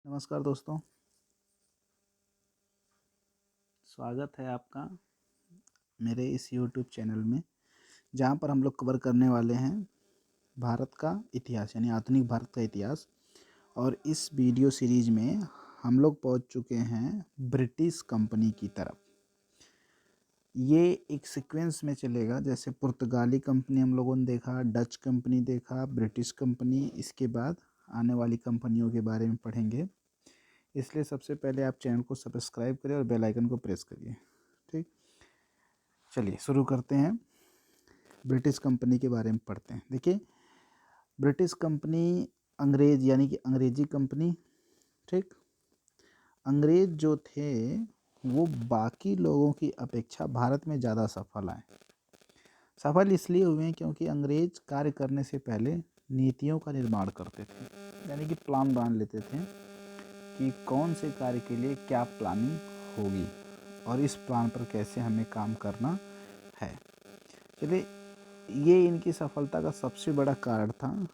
नमस्कार दोस्तों, स्वागत है आपका मेरे इस YouTube चैनल में, जहाँ पर हम लोग कवर करने वाले हैं भारत का इतिहास यानी आधुनिक भारत का इतिहास। और इस वीडियो सीरीज में हम लोग पहुँच चुके हैं ब्रिटिश कंपनी की तरफ। ये एक सीक्वेंस में चलेगा, जैसे पुर्तगाली कंपनी हम लोगों ने देखा, डच कंपनी देखा, ब्रिटिश कंपनी, इसके बाद आने वाली कंपनियों के बारे में पढ़ेंगे। इसलिए सबसे पहले आप चैनल को सब्सक्राइब करें और बेल आइकन को प्रेस करिए। ठीक, चलिए शुरू करते हैं। ब्रिटिश कंपनी के बारे में पढ़ते हैं। देखिए, ब्रिटिश कंपनी अंग्रेज यानी कि अंग्रेजी कंपनी। ठीक, अंग्रेज जो थे वो बाकी लोगों की अपेक्षा भारत में ज़्यादा सफल आए। सफल इसलिए हुए हैं क्योंकि अंग्रेज कार्य करने से पहले नीतियों का निर्माण करते थे, यानी कि प्लान बना लेते थे कि कौन से कार्य के लिए क्या प्लानिंग होगी और इस प्लान पर कैसे हमें काम करना है। चलिए, ये इनकी सफलता का सबसे बड़ा कारण था।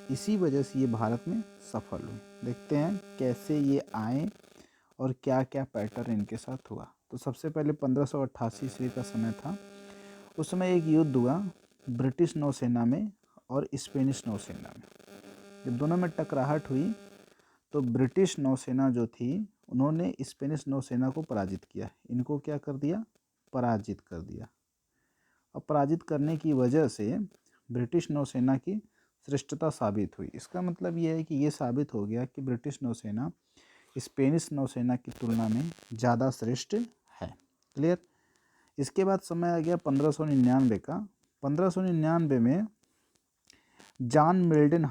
इसी वजह से ये भारत में सफल हुए। देखते हैं कैसे ये आए और क्या क्या पैटर्न इनके साथ हुआ। तो सबसे पहले 1588 ईस्वी का समय था। उस समय एक युद्ध हुआ ब्रिटिश नौसेना में और स्पेनिश नौसेना में। जब दोनों में टकराहट हुई तो ब्रिटिश नौसेना जो थी उन्होंने स्पेनिश नौसेना को पराजित किया। इनको क्या कर दिया? पराजित कर दिया। और पराजित करने की वजह से ब्रिटिश नौसेना की श्रेष्ठता साबित हुई। इसका मतलब ये है कि ये साबित हो गया कि ब्रिटिश नौसेना स्पेनिश नौसेना की तुलना में ज़्यादा श्रेष्ठ है। क्लियर? इसके बाद समय आ गया 1599 का। 1599 में जॉन मिल्डन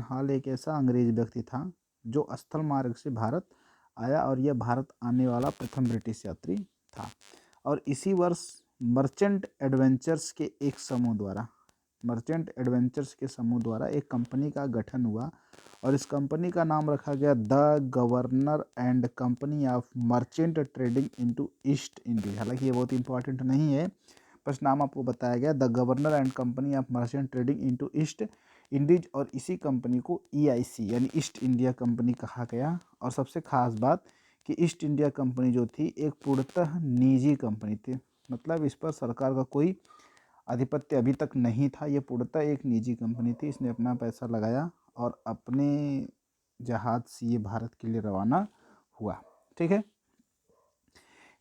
हॉल एक ऐसा अंग्रेज व्यक्ति था जो स्थल मार्ग से भारत आया और यह भारत आने वाला प्रथम ब्रिटिश यात्री था। और इसी वर्ष मर्चेंट एडवेंचर्स के समूह द्वारा एक कंपनी का गठन हुआ और इस कंपनी का नाम रखा गया the governor and company of merchant trading into east Indies. हालांकि ये बहुत इंपॉर्टेंट नहीं है, बस नाम आपको बताया गया the governor and company of merchant trading into east Indies. और इसी कंपनी को EIC यानी ईस्ट इंडिया कंपनी कहा गया। और सबसे खास बात कि ईस्ट इंडिया कंपनी जो थी एक पूर्णतः निजी कंपनी थी, मतलब इस पर सरकार का कोई आधिपत्य अभी तक नहीं था। ये पूर्णतः एक निजी कंपनी थी। इसने अपना पैसा लगाया और अपने जहाज से ये भारत के लिए रवाना हुआ। ठीक है,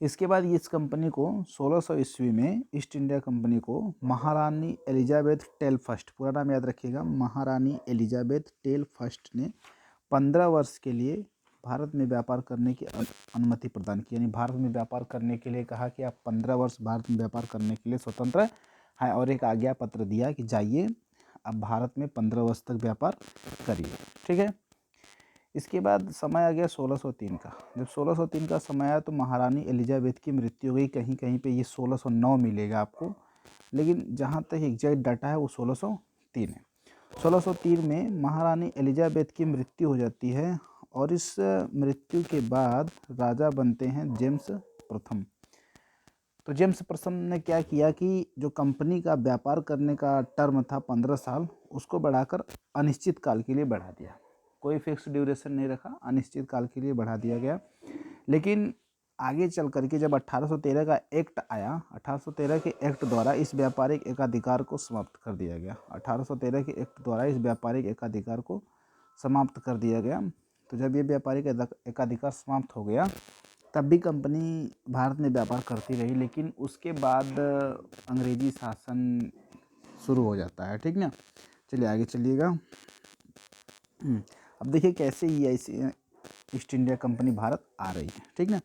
इसके बाद इस कंपनी को 1600 ईस्वी में ईस्ट इंडिया कंपनी को महारानी एलिजाबेथ टेल फर्स्ट, पूरा नाम याद रखिएगा, महारानी एलिजाबेथ टेल फर्स्ट ने 15 वर्ष के लिए भारत में व्यापार करने की अनुमति प्रदान की। यानी भारत में व्यापार करने के लिए कहा कि आप 15 वर्ष भारत में व्यापार करने के लिए स्वतंत्र हैं, और एक आज्ञा पत्र दिया कि जाइए अब भारत में 15 वर्ष तक व्यापार करिए। ठीक है, इसके बाद समय आ गया 1603 का। जब 1603 का समय आया तो महारानी एलिजाबेथ की मृत्यु हो गई। कहीं कहीं पे ये 1609 मिलेगा आपको, लेकिन जहाँ तक एग्जैक्ट डाटा है वो 1603 है। 1603 में महारानी एलिजाबेथ की मृत्यु हो जाती है और इस मृत्यु के बाद राजा बनते हैं जेम्स प्रथम। तो जेम्स प्रथम ने क्या किया कि जो कंपनी का व्यापार करने का टर्म था 15 साल, उसको बढ़ाकर अनिश्चित काल के लिए बढ़ा दिया। कोई फिक्स ड्यूरेशन नहीं रखा, अनिश्चित काल के लिए बढ़ा दिया गया। लेकिन आगे चल करके जब 1813 का एक्ट आया, 1813 के एक्ट द्वारा इस व्यापारिक एकाधिकार को समाप्त कर दिया गया। 1813 के एक्ट द्वारा इस व्यापारिक एकाधिकार को समाप्त कर दिया गया। तो जब ये व्यापारिक एकाधिकार समाप्त हो गया तब भी कंपनी भारत में व्यापार करती रही, लेकिन उसके बाद अंग्रेजी शासन शुरू हो जाता है। ठीक ना, चलिए आगे चलिएगा। अब देखिए कैसे EIC East India Company Bharat आ रही है। ठीक ना,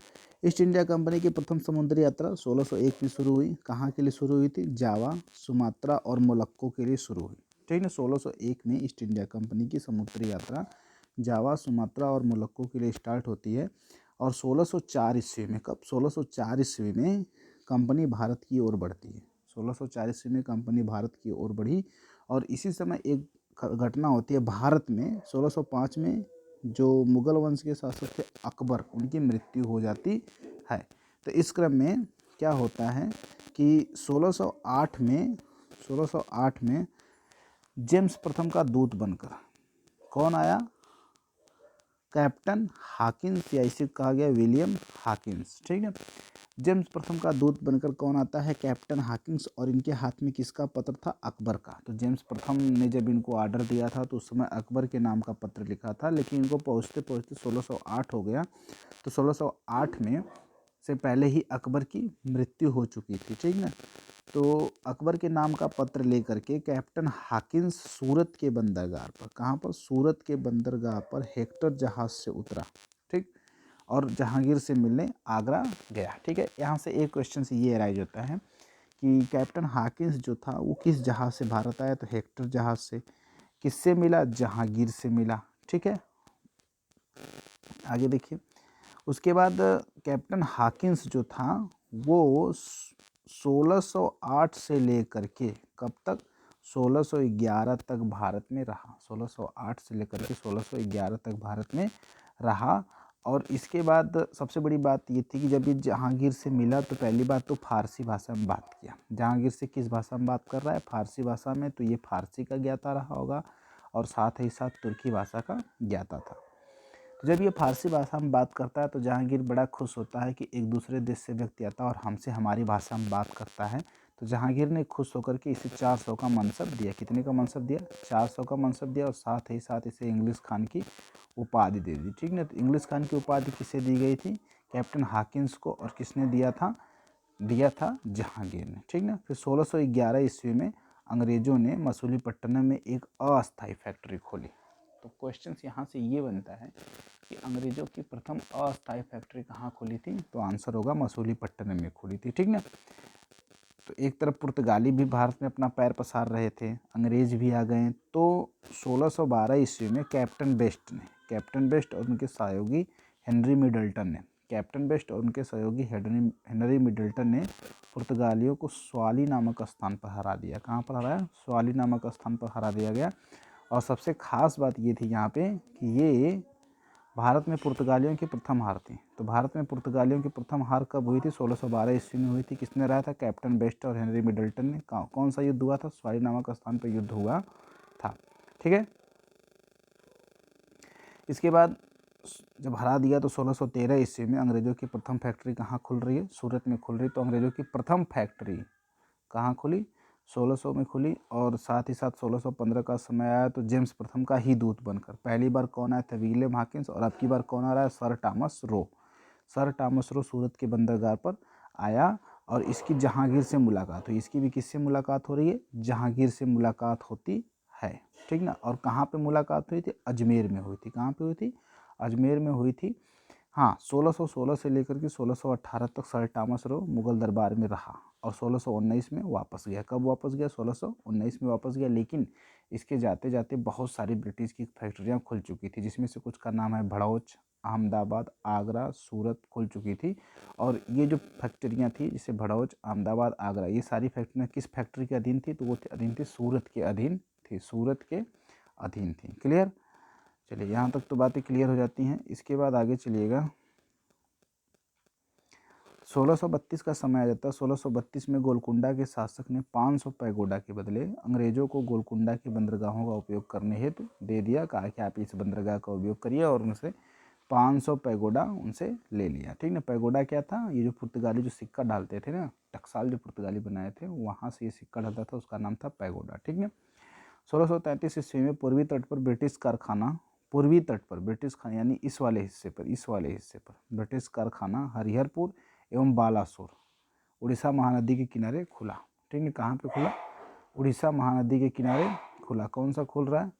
ईस्ट इंडिया कंपनी की प्रथम समुद्री यात्रा 1601 में शुरू हुई। कहाँ के लिए शुरू हुई थी? जावा, सुमात्रा और मोलक्को के लिए शुरू हुई। ठीक ना, 1601 में ईस्ट इंडिया कंपनी की समुद्री यात्रा जावा, सुमात्रा और मोलक्को के लिए स्टार्ट होती है। और 1604 ईस्वी में, कब? 1604 ईस्वी में कंपनी भारत की ओर बढ़ती है। 1604 ईस्वी में कंपनी भारत की ओर बढ़ी और इसी समय एक घटना होती है भारत में। 1605 में जो मुगल वंश के शासक थे अकबर, उनकी मृत्यु हो जाती है। तो इस क्रम में क्या होता है कि 1608 में जेम्स प्रथम का दूत बनकर कौन आया? कैप्टन हाकिन्स, या इसे कहा गया विलियम हाकिन्स। ठीक है। जेम्स प्रथम का दूत बनकर कौन आता है? Captain Hawkins. और इनके हाथ में किसका पत्र था? अकबर का। तो जेम्स प्रथम ने जब इनको ऑर्डर दिया था तो उस समय अकबर के नाम का पत्र लिखा था, लेकिन इनको पहुँचते पहुँचते 1608 हो गया। तो 1608 में से पहले ही अकबर की मृत्यु हो चुकी थी। ठीक ना। तो अकबर के नाम का पत्र लेकर के कैप्टन हाकिन्स सूरत के बंदरगाह पर, कहाँ पर? सूरत के बंदरगाह पर हेक्टर जहाज से उतरा। ठीक। और जहांगीर से मिलने आगरा गया। ठीक है। यहाँ से एक क्वेश्चन से ये अराइज होता है कि कैप्टन हाकिन्स जो था वो किस जहाज से भारत आया? तो हेक्टर जहाज से। किससे मिला? जहांगीर से मिला। ठीक है। आगे देखिए, उसके बाद कैप्टन हाकिन्स जो था वो 1608 से लेकर के कब तक? 1611 तक भारत में रहा। 1608 से लेकर के 1611 तक भारत में रहा। और इसके बाद सबसे बड़ी बात ये थी कि जब ये जहांगीर से मिला तो पहली बात तो फारसी भाषा में बात किया। जहांगीर से किस भाषा में बात कर रहा है? फारसी भाषा में। तो ये फारसी का ज्ञाता रहा होगा और साथ ही साथ तुर्की भाषा का ज्ञाता था। तो जब ये फारसी भाषा में बात करता है तो जहांगीर बड़ा खुश होता है कि एक दूसरे देश से व्यक्ति आता है और हमसे हमारी भाषा में बात करता है। तो जहांगीर ने खुश होकर के इसे 400 का मनसब दिया। कितने का मनसब दिया? 400 का मनसब दिया। और साथ ही साथ इसे इंग्लिश खान की उपाधि दे दी। ठीक ना। तो इंग्लिश खान की उपाधि किसे दी गई थी? कैप्टन हाकिन्स को। और किसने दिया था? जहांगीर ने। ठीक ना। फिर 1611 ईस्वी में अंग्रेजों ने मसूलीपट्टनम में एक अस्थायी फैक्ट्री खोली। तो क्वेश्चन यहाँ से ये बनता है कि अंग्रेजों की प्रथम अस्थायी फैक्ट्री कहाँ खोली थी? तो आंसर होगा मसूलीपट्टनम में खोली थी। ठीक ना। तो एक तरफ पुर्तगाली भी भारत में अपना पैर पसार रहे थे, अंग्रेज भी आ गए। तो 1612 ईस्वी में कैप्टन बेस्ट और उनके सहयोगी हेनरी मिडल्टन ने पुर्तगालियों को स्वाली नामक स्थान पर हरा दिया। कहाँ पर हराया? स्वाली नामक स्थान पर हरा दिया गया। और सबसे खास बात ये थी यहाँ पे कि ये भारत में पुर्तगालियों की प्रथम हार थी। तो भारत में पुर्तगालियों की प्रथम हार कब हुई थी? 1612 ईस्वी में हुई थी। किसने रहा था? कैप्टन बेस्ट और हेनरी मिडल्टन ने। कौन सा युद्ध हुआ था? स्वाली नामक स्थान पर युद्ध हुआ था। ठीक है। इसके बाद जब हरा दिया तो 1613 ईस्वी में अंग्रेजों की प्रथम फैक्ट्री कहाँ खुल रही है? सूरत में खुल रही। तो अंग्रेजों की प्रथम फैक्ट्री कहाँ खुली? 1600 में खुली। और साथ ही साथ 1615 का समय आया तो जेम्स प्रथम का ही दूत बनकर पहली बार कौन आया था? William Hawkins. और अब की बार कौन आ रहा है? सर टॉमस रो सूरत के बंदरगाह पर आया। और इसकी जहांगीर से मुलाकात हुई। इसकी भी किससे मुलाकात हो रही है? जहांगीर से मुलाकात होती है। ठीक ना। और कहाँ पे मुलाकात हुई थी? अजमेर में हुई थी। कहाँ पे हुई थी? अजमेर में हुई थी। हाँ, 1616 से लेकर के 1618 तक सर टॉमस रो मुगल दरबार में रहा और 1619 में वापस गया। कब वापस गया? 1619 में वापस गया। लेकिन इसके जाते जाते बहुत सारी ब्रिटिश की फैक्ट्रियाँ खुल चुकी थी, जिसमें से कुछ का नाम है भड़ौच, अहमदाबाद, आगरा, सूरत खुल चुकी थी। और ये जो फैक्ट्रियाँ थी जैसे भड़ौच, अहमदाबाद, आगरा, ये सारी फैक्ट्रियाँ किस फैक्ट्री के अधीन थी? तो वो अधीन थी सूरत के अधीन थी। क्लियर? चलिए, यहाँ तक तो बातें क्लियर हो जाती हैं। इसके बाद आगे चलिएगा। 1632 का समय आ जाता है। 1632 में गोलकुंडा के शासक ने 500 पैगोडा के बदले अंग्रेजों को गोलकुंडा की बंदरगाहों का उपयोग करने हेतु दे दिया। कहा कि आप इस बंदरगाह का उपयोग करिए और उनसे 500 पैगोडा उनसे ले लिया। ठीक ना। पैगोडा क्या था? ये जो पुर्तगाली जो सिक्का डालते थे ना, टकसाल जो पुर्तगाली बनाए थे, वहाँ से ये सिक्का डालता था, उसका नाम था पैगोडा। ठीक ना। 1633 ईस्वी में पूर्वी तट पर ब्रिटिश खाना यानी इस वाले हिस्से पर ब्रिटिश कारखाना हरिहरपुर एवं बालासोर उड़ीसा महानदी के किनारे खुला। ठीक है। कहाँ पे खुला? उड़ीसा महानदी के किनारे खुला। कौन सा खुल रहा है?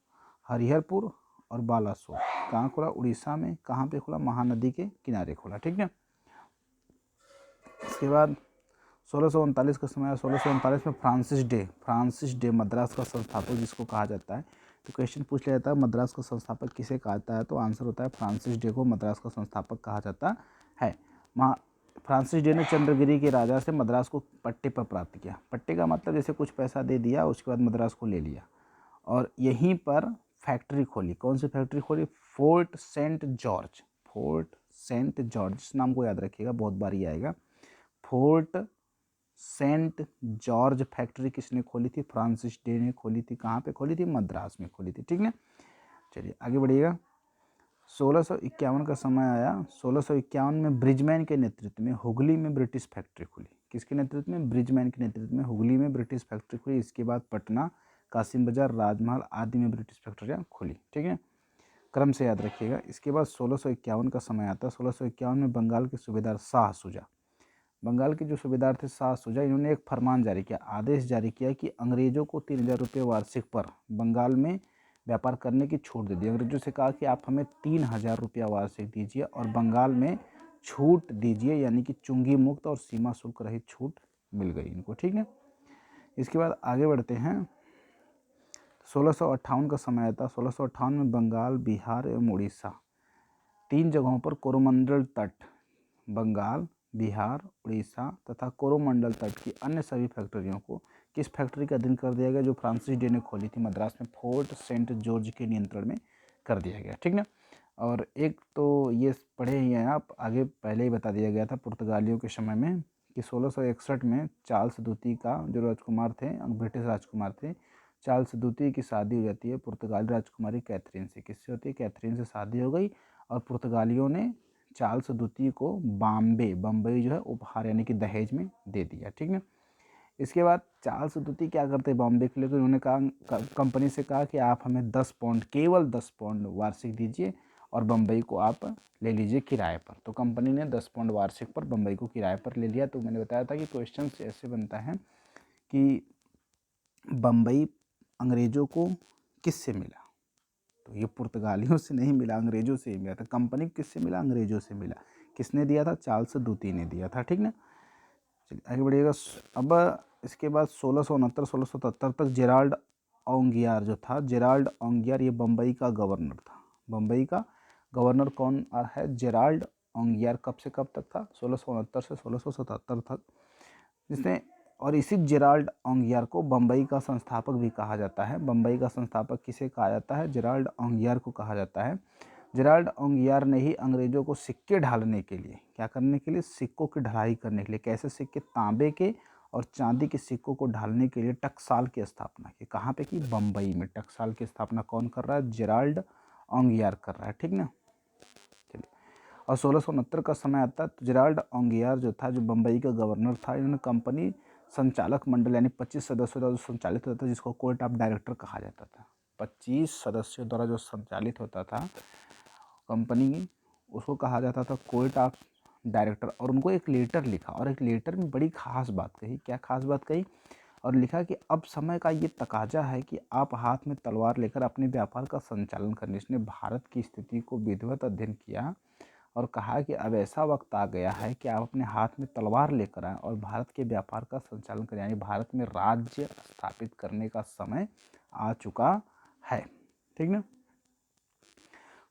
हरिहरपुर और बालासोर। कहाँ खुला? उड़ीसा में। कहाँ पे खुला? महानदी के किनारे खुला। ठीक है। इसके बाद 1639 का समय। 1639 में फ्रांसिस डे मद्रास का संस्थापक जिसको कहा जाता है। तो क्वेश्चन पूछ लिया जाता है मद्रास का संस्थापक किसे कहा जाता है? तो आंसर होता है फ्रांसिस डे को मद्रास का संस्थापक कहा जाता है। फ्रांसिस डे ने चंद्रगिरी के राजा से मद्रास को पट्टे पर प्राप्त किया। पट्टे का मतलब जैसे कुछ पैसा दे दिया, उसके बाद मद्रास को ले लिया और यहीं पर फैक्ट्री खोली। कौन सी फैक्ट्री खोली? Fort Saint George. इस नाम को याद रखिएगा, बहुत बार ये आएगा। फोर्ट सेंट जॉर्ज फैक्ट्री किसने खोली थी? फ्रांसिस डे ने खोली थी। कहाँ पे खोली थी? मद्रास में खोली थी। ठीक है। चलिए आगे बढ़िएगा। 1651 का समय आया। 1651 में ब्रिजमैन के नेतृत्व में हुगली में ब्रिटिश फैक्ट्री खुली। किसके नेतृत्व में? ब्रिजमैन के नेतृत्व में हुगली में ब्रिटिश फैक्ट्री खुली। इसके बाद पटना, कासिम बाजार, राजमहल आदि में ब्रिटिश फैक्ट्रियाँ खुली। ठीक है, क्रम से याद रखिएगा। इसके बाद 1651 का समय आता है। 1651 में बंगाल के सूबेदार शाह सुजा, बंगाल के जो सूबेदार थे शाह सुजा, इन्होंने एक फरमान जारी किया, आदेश जारी किया कि अंग्रेजों को 3000 रुपये वार्षिक पर बंगाल में व्यापार करने की छूट दे दी। अंग्रेजों से कहा कि आप हमें 3000 रुपया वार्षिक दीजिए और बंगाल में छूट दीजिए, यानी कि चुंगी मुक्त और सीमा शुल्क रहित छूट मिल गई इनको। ठीक है, इसके बाद आगे बढ़ते हैं। 1658 का समय आता है। 1658 में बंगाल, बिहार एवं उड़ीसा 3 जगहों पर कोरोमंडल तट, बंगाल, बिहार, उड़ीसा तथा कोरोमंडल तट की अन्य सभी फैक्ट्रियों को किस फैक्ट्री का अधीन कर दिया गया? जो फ्रांसिस डे ने खोली थी मद्रास में, फोर्ट सेंट जॉर्ज के नियंत्रण में कर दिया गया। ठीक ना। और एक तो ये पढ़े ही हैं आप, आगे पहले ही बता दिया गया था पुर्तगालियों के समय में कि 1661 में चार्ल्स द्वितीय का जो राजकुमार थे, ब्रिटिश राजकुमार थे, चार्ल्स द्वितीय की शादी हो जाती है पुर्तगाली राजकुमारी कैथरीन से। किससे होती है? कैथरीन से शादी हो गई और पुर्तगालियों ने चार्ल्स द्वितीय को बम्बई जो है उपहार यानी कि दहेज में दे दिया। ठीक है, इसके बाद चार्ल्स द्वितीय क्या करते हैं बॉम्बे के लिए? तो उन्होंने कहा, कंपनी से कहा कि आप हमें 10 पाउंड, केवल 10 पाउंड वार्षिक दीजिए और बम्बई को आप ले लीजिए किराए पर। तो कंपनी ने 10 पाउंड वार्षिक पर बम्बई को किराए पर ले लिया। तो मैंने बताया था कि क्वेश्चन ऐसे बनता है कि बम्बई अंग्रेजों को किससे मिला? तो ये पुर्तगालियों से नहीं मिला, अंग्रेजों से ही मिला था। कंपनी किससे मिला? अंग्रेजों से मिला। किसने दिया था? चार्ल्स द्वितीय ने दिया था। ठीक ना, चलिए आगे बढ़िएगा। अब इसके बाद 1669 1677 तक जेराल्ड ओंगियार जो था, जेराल्ड ओंगियार, ये बम्बई का गवर्नर था। बम्बई का गवर्नर कौन है? जेराल्ड ओंगियार। कब से कब तक था? 1669 से 1677 तक, जिसने, और इसी जेराल्ड ओंगियार को बम्बई का संस्थापक भी कहा जाता है। बम्बई का संस्थापक किसे कहा जाता है? जेराल्ड ओंगियार को कहा जाता है। जेराल्ड ओंगियार ने ही अंग्रेजों को सिक्के ढालने के लिए, क्या करने के लिए? सिक्कों की ढलाई करने के लिए। कैसे सिक्के? तांबे के और चांदी के सिक्कों को ढालने के लिए टकसाल की स्थापना की। कहाँ पे की? बम्बई में। टकसाल की स्थापना कौन कर रहा है? जेराल्ड ओंगियार कर रहा है। ठीक ना, चलिए। और 1669 का समय आता है तो जेराल्ड ओंगियार जो था, जो बम्बई का गवर्नर था, इन्होंने कंपनी संचालक मंडल यानी 25 सदस्यों द्वारा संचालित होता था, जिसको कोर्ट ऑफ डायरेक्टर कहा जाता था। 25 सदस्यों द्वारा जो संचालित होता था कंपनी, उसको कहा जाता था कोर्ट ऑफ डायरेक्टर। और उनको एक लेटर लिखा, और एक लेटर में बड़ी खास बात कही। क्या खास बात कही? और लिखा कि अब समय का ये तकाजा है कि आप हाथ में तलवार लेकर अपने व्यापार का संचालन करें। इसने भारत की स्थिति को विधिवत अध्ययन किया और कहा कि अब ऐसा वक्त आ गया है कि आप अपने हाथ में तलवार लेकर आएँ और भारत के व्यापार का संचालन करें, यानी भारत में राज्य स्थापित करने का समय आ चुका है। ठीक ना।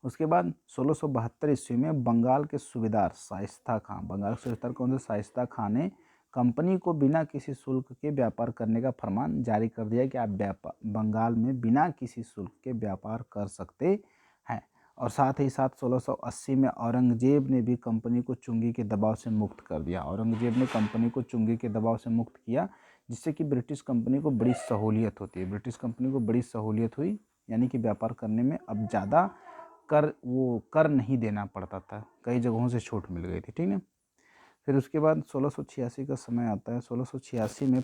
उसके बाद 1672 ईस्वी में बंगाल के सूबेदार शाइस्ता खां, बंगाल के सूबेदार कौन से? शाइस्ता खां ने कंपनी को बिना किसी शुल्क के व्यापार करने का फरमान जारी कर दिया कि आप बंगाल में बिना किसी शुल्क के व्यापार कर सकते हैं। और साथ ही साथ 1680 में औरंगजेब ने भी कंपनी को चुंगी के दबाव से मुक्त कर दिया। औरंगजेब ने कंपनी को चुंगी के दबाव से मुक्त किया, जिससे कि ब्रिटिश कंपनी को बड़ी सहूलियत होती है। ब्रिटिश कंपनी को बड़ी सहूलियत हुई, यानी कि व्यापार करने में अब ज़्यादा कर नहीं देना पड़ता था, कई जगहों से छूट मिल गई थी। ठीक है, फिर उसके बाद 1686 का समय आता है। 1686 में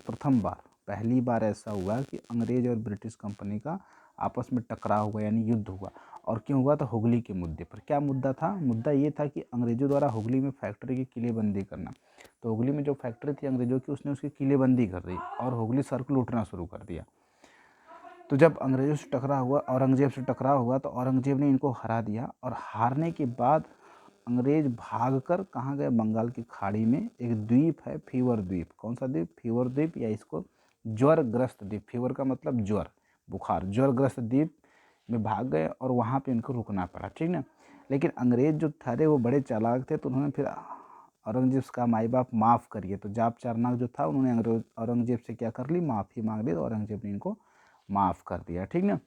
पहली बार ऐसा हुआ कि अंग्रेज और ब्रिटिश कंपनी का आपस में टकराव हुआ, यानी युद्ध हुआ। और क्यों हुआ? तो हुगली के मुद्दे पर। क्या मुद्दा था? मुद्दा ये था कि अंग्रेजों द्वारा हुगली में फैक्ट्री की किलेबंदी करना। तो हुगली में जो फैक्ट्री थी अंग्रेजों की, उसने उसकी किलेबंदी कर दी और हुगली शहर को लूटना शुरू कर दिया। तो जब अंग्रेजों से टकराव हुआ, औरंगजेब से टकराव हुआ, तो औरंगजेब ने इनको हरा दिया। और हारने के बाद अंग्रेज भागकर कहाँ गए? बंगाल की खाड़ी में एक द्वीप है, फीवर द्वीप। कौन सा द्वीप? फीवर द्वीप, या इसको ज्वरग्रस्त द्वीप। फीवर का मतलब ज्वर, बुखार। ज्वरग्रस्त द्वीप में भाग गए और वहाँ पे इनको रुकना पड़ा। ठीक ना। लेकिन अंग्रेज जो थे वो बड़े चालाक थे, तो उन्होंने फिर औरंगजेब का माई बाप माफ़ करिए। तो जाप चारनाक जो था, उन्होंने औरंगजेब से क्या कर ली? माफ़ी मांग ली। तो औरंगजेब ने इनको माफ़ कर दिया। ठीक ना।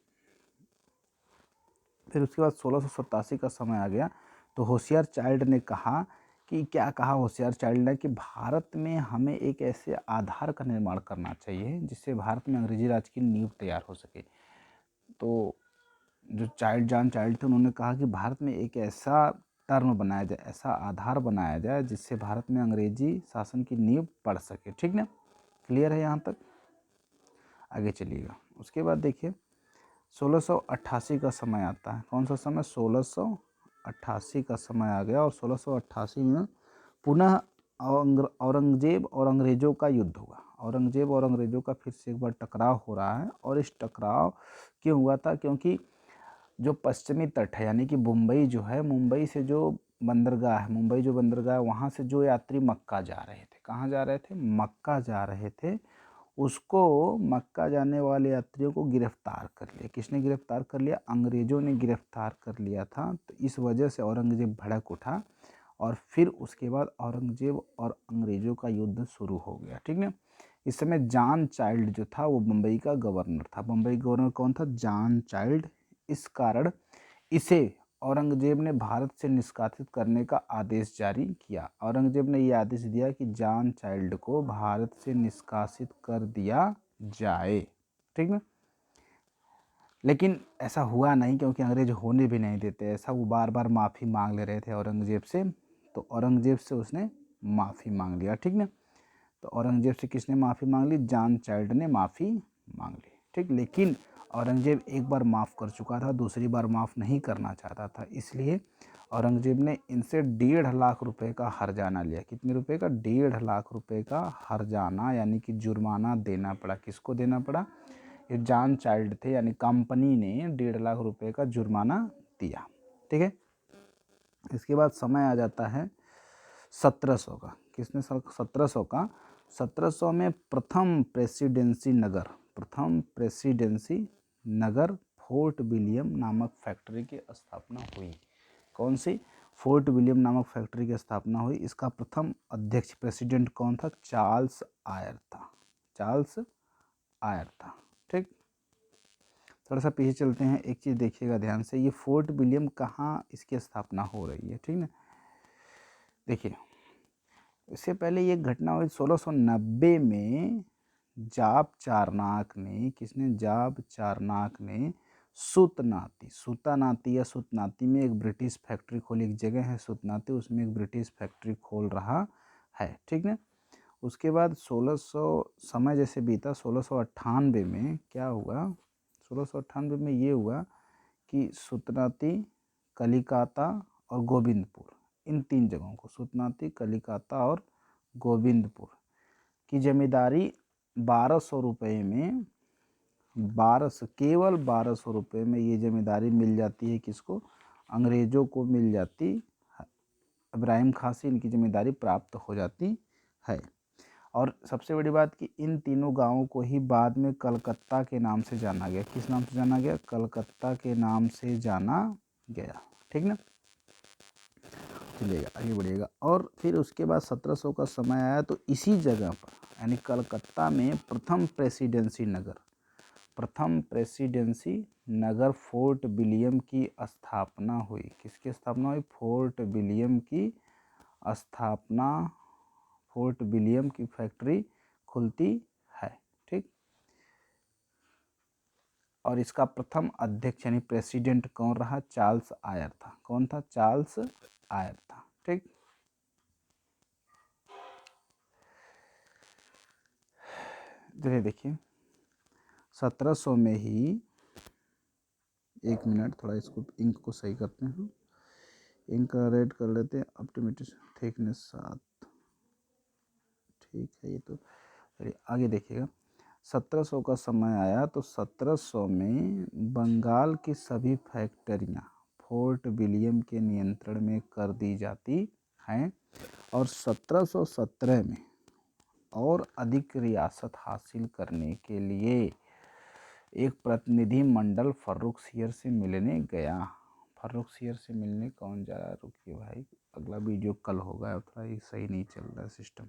फिर उसके बाद 1687 का समय आ गया। तो होशियार चाइल्ड ने कहा कि, क्या कहा होशियार चाइल्ड ने? कि भारत में हमें एक ऐसे आधार का निर्माण करना चाहिए जिससे भारत में अंग्रेजी राज की नींव तैयार हो सके। तो जो जॉन चाइल्ड थे, उन्होंने कहा कि भारत में एक ऐसा टर्म बनाया जाए, ऐसा आधार बनाया जाए जिससे भारत में अंग्रेजी शासन की नींव पड़ सके। ठीक ना, क्लियर है यहाँ तक? आगे चलिएगा। उसके बाद देखिए 1688 का समय आता है। कौन सा समय? 1688 का समय आ गया और 1688 में पुनः औरंगजेब और अंग्रेज़ों का युद्ध हुआ। औरंगजेब और अंग्रेज़ों का फिर से एक बार टकराव हो रहा है। और इस टकराव क्यों हुआ था? क्योंकि जो पश्चिमी तट है यानी कि मुंबई जो है, मुंबई से जो बंदरगाह है, मुंबई जो बंदरगाह है, वहाँ से जो यात्री मक्का जा रहे थे, कहाँ जा रहे थे? मक्का जा रहे थे। उसको मक्का जाने वाले यात्रियों को गिरफ्तार कर लिया। किसने गिरफ्तार कर लिया? अंग्रेज़ों ने गिरफ्तार कर लिया था। तो इस वजह से औरंगजेब भड़क उठा और फिर उसके बाद औरंगजेब और अंग्रेज़ों का युद्ध शुरू हो गया। ठीक ना। इस समय जॉन चाइल्ड जो था वो मुंबई का गवर्नर था। मुंबई गवर्नर कौन था? John child. इस कारण इसे औरंगजेब ने भारत से निष्कासित करने का आदेश जारी किया। औरंगजेब ने यह आदेश दिया कि जॉन चाइल्ड को भारत से निष्कासित कर दिया जाए। ठीक ना। लेकिन ऐसा हुआ नहीं, क्योंकि अंग्रेज होने भी नहीं देते ऐसा। वो बार बार माफ़ी मांग ले रहे थे औरंगजेब से, तो औरंगजेब से उसने माफ़ी मांग लिया। ठीक ना। तो औरंगजेब से किसने माफ़ी मांग ली? जॉन चाइल्ड ने माफ़ी मांग ली। ठीक। लेकिन औरंगजेब एक बार माफ़ कर चुका था, दूसरी बार माफ़ नहीं करना चाहता था। इसलिए औरंगजेब ने इनसे 1.5 लाख रुपए का हर्जाना लिया। कितने रुपए का? 1.5 लाख रुपए का हर्जाना यानी कि जुर्माना देना पड़ा। किसको देना पड़ा? ये जॉन चाइल्ड थे, यानी कंपनी ने 1.5 लाख रुपए का जुर्माना दिया। ठीक है। इसके बाद समय आ जाता है 1700 का। किसने? 1700 का। 1700 में प्रथम प्रेसिडेंसी नगर फोर्ट विलियम नामक फैक्ट्री की स्थापना हुई। कौन सी? फोर्ट विलियम नामक फैक्ट्री की स्थापना हुई। इसका प्रथम अध्यक्ष प्रेसिडेंट कौन था? चार्ल्स आयर था। चार्ल्स आयर था। ठीक। थोड़ा सा पीछे चलते हैं। एक चीज़ देखिएगा ध्यान से, ये फोर्ट विलियम कहाँ इसकी स्थापना हो रही है। ठीक ना। देखिए, इससे पहले ये घटना हुई 1690 में। जाब चारनाक ने, किसने? जाब चारनाक ने सूतानाती या सुतनाती में एक ब्रिटिश फैक्ट्री खोली। एक जगह है सुतनाती, उसमें एक ब्रिटिश फैक्ट्री खोल रहा है। ठीक है। उसके बाद 1600 समय जैसे बीता, 1698 में क्या हुआ? 1698 में ये हुआ कि सुतनाती, कलिकाता और गोविंदपुर, इन 3 जगहों को, सुतनाती, कलिकाता और गोविंदपुर की जमींदारी 1200 रुपये में, केवल 1200 रुपये में ये जमींदारी मिल जाती है। किसको? अंग्रेज़ों को मिल जाती है। इब्राहिम खां से इनकी जमींदारी प्राप्त हो जाती है। और सबसे बड़ी बात कि इन तीनों गांवों को ही बाद में कलकत्ता के नाम से जाना गया। किस नाम से जाना गया? कलकत्ता के नाम से जाना गया। ठीक ना। चलिएगा आगे बढ़िएगा। और फिर उसके बाद 1700 का समय आया तो इसी जगह पर यानी कलकत्ता में प्रथम प्रेसिडेंसी नगर फोर्ट विलियम की स्थापना हुई। किसकी स्थापना हुई? फोर्ट विलियम की स्थापना। फोर्ट विलियम की फैक्ट्री खुलती है। ठीक। और इसका प्रथम अध्यक्ष यानी प्रेसिडेंट कौन रहा? चार्ल्स आयर था। कौन था? चार्ल्स आयर था। ठीक। देखिए 1700 में ही, एक मिनट, थोड़ा इसको इंक को सही करते हैं। इंक का रेड कर लेते हैं, ऑप्टिमिटी थिकनेस 7। ठीक है। ये तो चलिए आगे देखिएगा। 1700 का समय आया तो 1700 में बंगाल की सभी फैक्ट्रियां फोर्ट विलियम के नियंत्रण में कर दी जाती हैं और 1717 में और अधिक रियासत हासिल करने के लिए एक प्रतिनिधि मंडल फर्रुखसियर से मिलने गया। फर्रुखसियर से मिलने कौन जा रहा है? रुकिए भाई, अगला वीडियो कल होगा, थोड़ा ये सही नहीं चल रहा है सिस्टम।